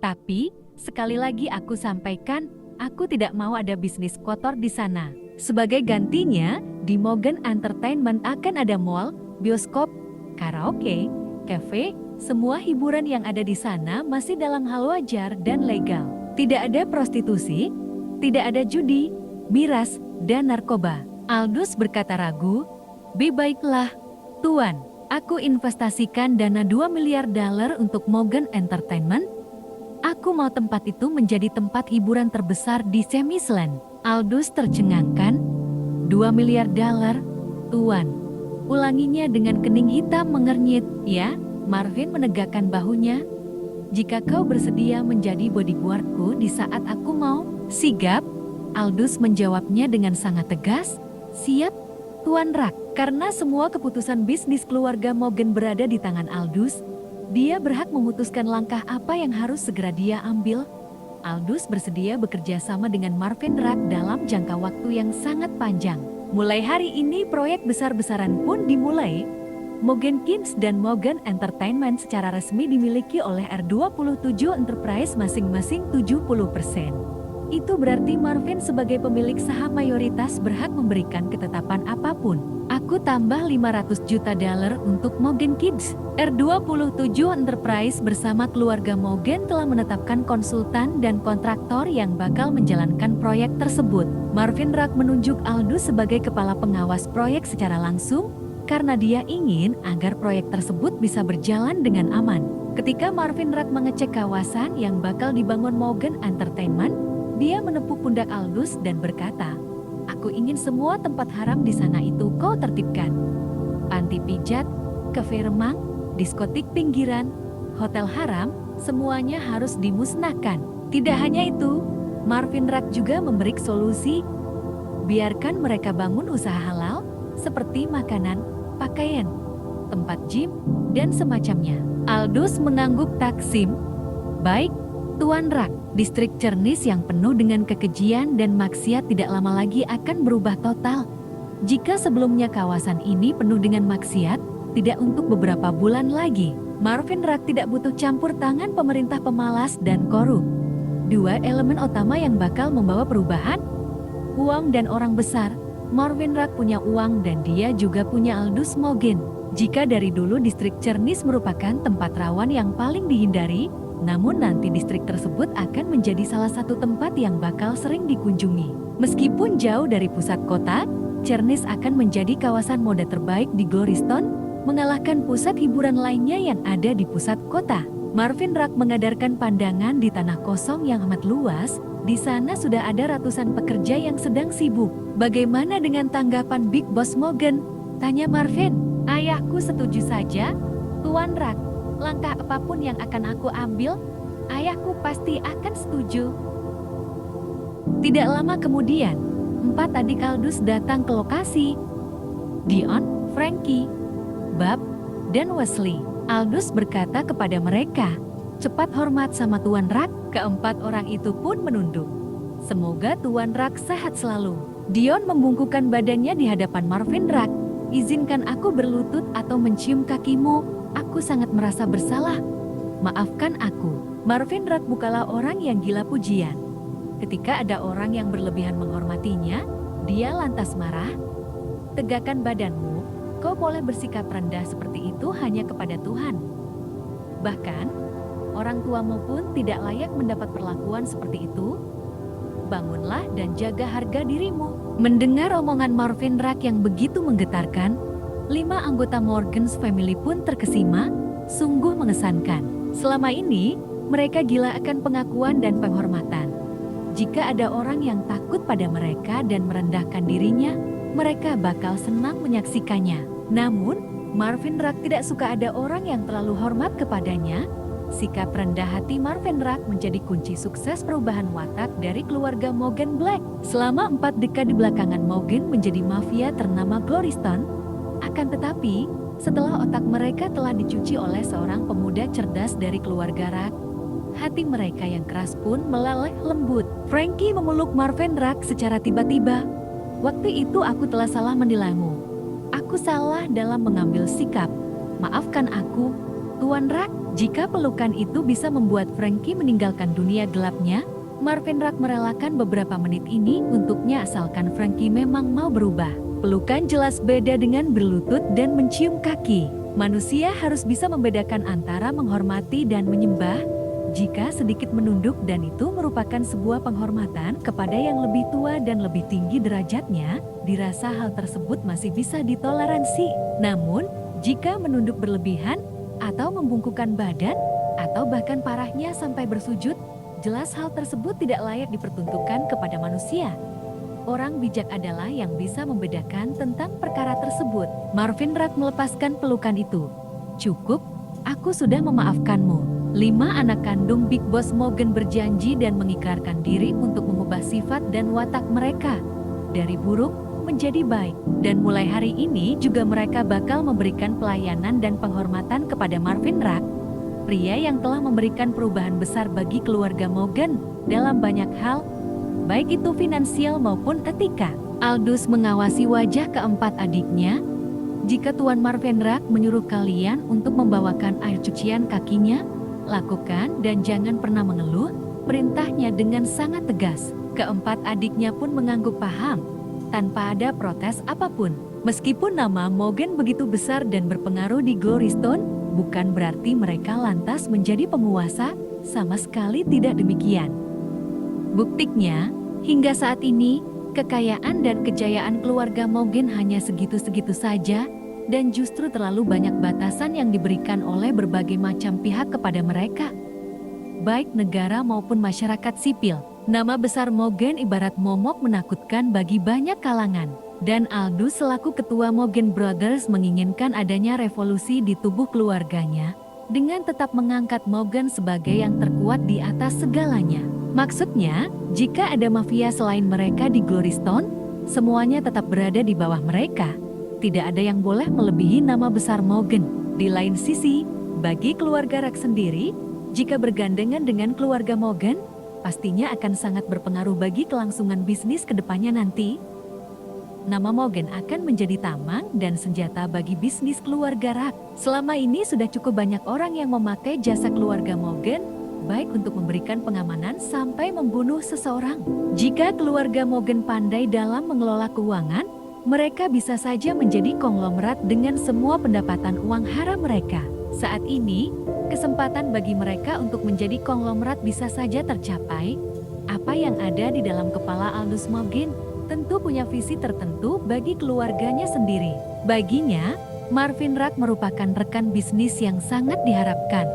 Tapi, sekali lagi aku sampaikan, aku tidak mau ada bisnis kotor di sana. Sebagai gantinya, di Morgan Entertainment akan ada mall, bioskop, karaoke, cafe, semua hiburan yang ada di sana masih dalam hal wajar dan legal. Tidak ada prostitusi, tidak ada judi, miras, dan narkoba. Aldous berkata ragu, baiklah, Tuan, aku investasikan dana $2 miliar untuk Morgan Entertainment. Aku mau tempat itu menjadi tempat hiburan terbesar di Semisland. Aldous tercengangkan. $2 miliar, Tuan. Ulanginya dengan kening hitam mengernyit. Ya, Marvin menegakkan bahunya. Jika kau bersedia menjadi bodyguardku di saat aku mau, sigap. Aldous menjawabnya dengan sangat tegas. Siap, Tuan Rack. Karena semua keputusan bisnis keluarga Morgan berada di tangan Aldous, dia berhak memutuskan langkah apa yang harus segera dia ambil. Aldous bersedia bekerja sama dengan Marvin Rack dalam jangka waktu yang sangat panjang. Mulai hari ini proyek besar-besaran pun dimulai. Morgan Kids dan Morgan Entertainment secara resmi dimiliki oleh R27 Enterprise masing-masing 70%. Itu berarti Marvin sebagai pemilik saham mayoritas berhak memberikan ketetapan apapun. Aku tambah $500 juta untuk Morgan Kids. R27 Enterprise bersama keluarga Morgan telah menetapkan konsultan dan kontraktor yang bakal menjalankan proyek tersebut. Marvin Rack menunjuk Aldous sebagai kepala pengawas proyek secara langsung, karena dia ingin agar proyek tersebut bisa berjalan dengan aman. Ketika Marvin Rack mengecek kawasan yang bakal dibangun Morgan Entertainment, dia menepuk pundak Aldous dan berkata, aku ingin semua tempat haram di sana itu kau tertibkan. Panti pijat, kafe remang, diskotik pinggiran, hotel haram, semuanya harus dimusnahkan. Tidak hanya itu, Marvin Rack juga memberi solusi. Biarkan mereka bangun usaha halal, seperti makanan, pakaian, tempat gym, dan semacamnya. Aldous mengangguk taksim. Baik, Tuan Rack, distrik Cernis yang penuh dengan kekejian dan maksiat tidak lama lagi akan berubah total. Jika sebelumnya kawasan ini penuh dengan maksiat, tidak untuk beberapa bulan lagi. Marvin Rack tidak butuh campur tangan pemerintah pemalas dan korup. Dua elemen utama yang bakal membawa perubahan, uang dan orang besar. Marvin Rack punya uang dan dia juga punya Aldous Morgan. Jika dari dulu distrik Cernis merupakan tempat rawan yang paling dihindari, namun nanti distrik tersebut akan menjadi salah satu tempat yang bakal sering dikunjungi. Meskipun jauh dari pusat kota, Cernis akan menjadi kawasan mode terbaik di Glorystone, mengalahkan pusat hiburan lainnya yang ada di pusat kota. Marvin Rack mengadarkan pandangan di tanah kosong yang amat luas. Di sana sudah ada ratusan pekerja yang sedang sibuk. Bagaimana dengan tanggapan Big Boss Morgan? Tanya Marvin. Ayahku setuju saja, Tuan Rack. Langkah apapun yang akan aku ambil, ayahku pasti akan setuju. Tidak lama kemudian, 4 adik Aldous datang ke lokasi. Dion, Frankie, Bob, dan Wesley. Aldous berkata kepada mereka, cepat hormat sama Tuan Rack. Keempat orang itu pun menunduk. Semoga Tuan Rack sehat selalu. Dion membungkukkan badannya di hadapan Marvin Rack. Izinkan aku berlutut atau mencium kakimu. Aku sangat merasa bersalah. Maafkan aku. Marvin Rack bukanlah orang yang gila pujian. Ketika ada orang yang berlebihan menghormatinya, dia lantas marah. Tegakkan badanmu. Kau boleh bersikap rendah seperti itu hanya kepada Tuhan. Bahkan, orang tuamu pun tidak layak mendapat perlakuan seperti itu. Bangunlah dan jaga harga dirimu. Mendengar omongan Marvin Rack yang begitu menggetarkan, 5 anggota Morgan's Family pun terkesima, sungguh mengesankan. Selama ini, mereka gila akan pengakuan dan penghormatan. Jika ada orang yang takut pada mereka dan merendahkan dirinya, mereka bakal senang menyaksikannya. Namun, Marvin Rack tidak suka ada orang yang terlalu hormat kepadanya. Sikap rendah hati Marvin Rack menjadi kunci sukses perubahan watak dari keluarga Morgan Black. Selama 4 dekade belakangan Morgan menjadi mafia ternama Glorystone. Akan tetapi, setelah otak mereka telah dicuci oleh seorang pemuda cerdas dari keluarga Rack, hati mereka yang keras pun meleleh lembut. Frankie memeluk Marvin Rack secara tiba-tiba. Waktu itu aku telah salah menilaimu. Aku salah dalam mengambil sikap. Maafkan aku, Tuan Rack. Jika pelukan itu bisa membuat Frankie meninggalkan dunia gelapnya, Marvin Rack merelakan beberapa menit ini untuknya asalkan Frankie memang mau berubah. Pelukan jelas beda dengan berlutut dan mencium kaki. Manusia harus bisa membedakan antara menghormati dan menyembah. Jika sedikit menunduk dan itu merupakan sebuah penghormatan kepada yang lebih tua dan lebih tinggi derajatnya, dirasa hal tersebut masih bisa ditoleransi. Namun, jika menunduk berlebihan, atau membungkukkan badan, atau bahkan parahnya sampai bersujud, jelas hal tersebut tidak layak dipertuntukkan kepada manusia. Orang bijak adalah yang bisa membedakan tentang perkara tersebut. Marvin Rack melepaskan pelukan itu. Cukup, aku sudah memaafkanmu. 5 anak kandung Big Boss Morgan berjanji dan mengikrarkan diri untuk mengubah sifat dan watak mereka dari buruk menjadi baik. Dan mulai hari ini juga mereka bakal memberikan pelayanan dan penghormatan kepada Marvin Rack, pria yang telah memberikan perubahan besar bagi keluarga Morgan dalam banyak hal, baik itu finansial maupun etika. Aldous mengawasi wajah keempat adiknya. Jika Tuan Marvin Rack menyuruh kalian untuk membawakan air cucian kakinya, lakukan dan jangan pernah mengeluh, perintahnya dengan sangat tegas. Keempat adiknya pun mengangguk paham, tanpa ada protes apapun. Meskipun nama Morgan begitu besar dan berpengaruh di Glorystone, bukan berarti mereka lantas menjadi penguasa, sama sekali tidak demikian. Buktinya, hingga saat ini, kekayaan dan kejayaan keluarga Morgan hanya segitu-segitu saja, dan justru terlalu banyak batasan yang diberikan oleh berbagai macam pihak kepada mereka, baik negara maupun masyarakat sipil. Nama besar Morgan ibarat momok menakutkan bagi banyak kalangan, dan Aldous selaku ketua Morgan Brothers menginginkan adanya revolusi di tubuh keluarganya, dengan tetap mengangkat Morgan sebagai yang terkuat di atas segalanya. Maksudnya, jika ada mafia selain mereka di Glorystone, semuanya tetap berada di bawah mereka. Tidak ada yang boleh melebihi nama besar Morgan. Di lain sisi, bagi keluarga Rack sendiri, jika bergandengan dengan keluarga Morgan, pastinya akan sangat berpengaruh bagi kelangsungan bisnis ke depannya nanti. Nama Morgan akan menjadi tamang dan senjata bagi bisnis keluarga Rack. Selama ini sudah cukup banyak orang yang memakai jasa keluarga Morgan, baik untuk memberikan pengamanan sampai membunuh seseorang. Jika keluarga Morgan pandai dalam mengelola keuangan, mereka bisa saja menjadi konglomerat dengan semua pendapatan uang haram mereka. Saat ini, kesempatan bagi mereka untuk menjadi konglomerat bisa saja tercapai. Apa yang ada di dalam kepala Aldous Morgan tentu punya visi tertentu bagi keluarganya sendiri. Baginya, Marvin Rack merupakan rekan bisnis yang sangat diharapkan.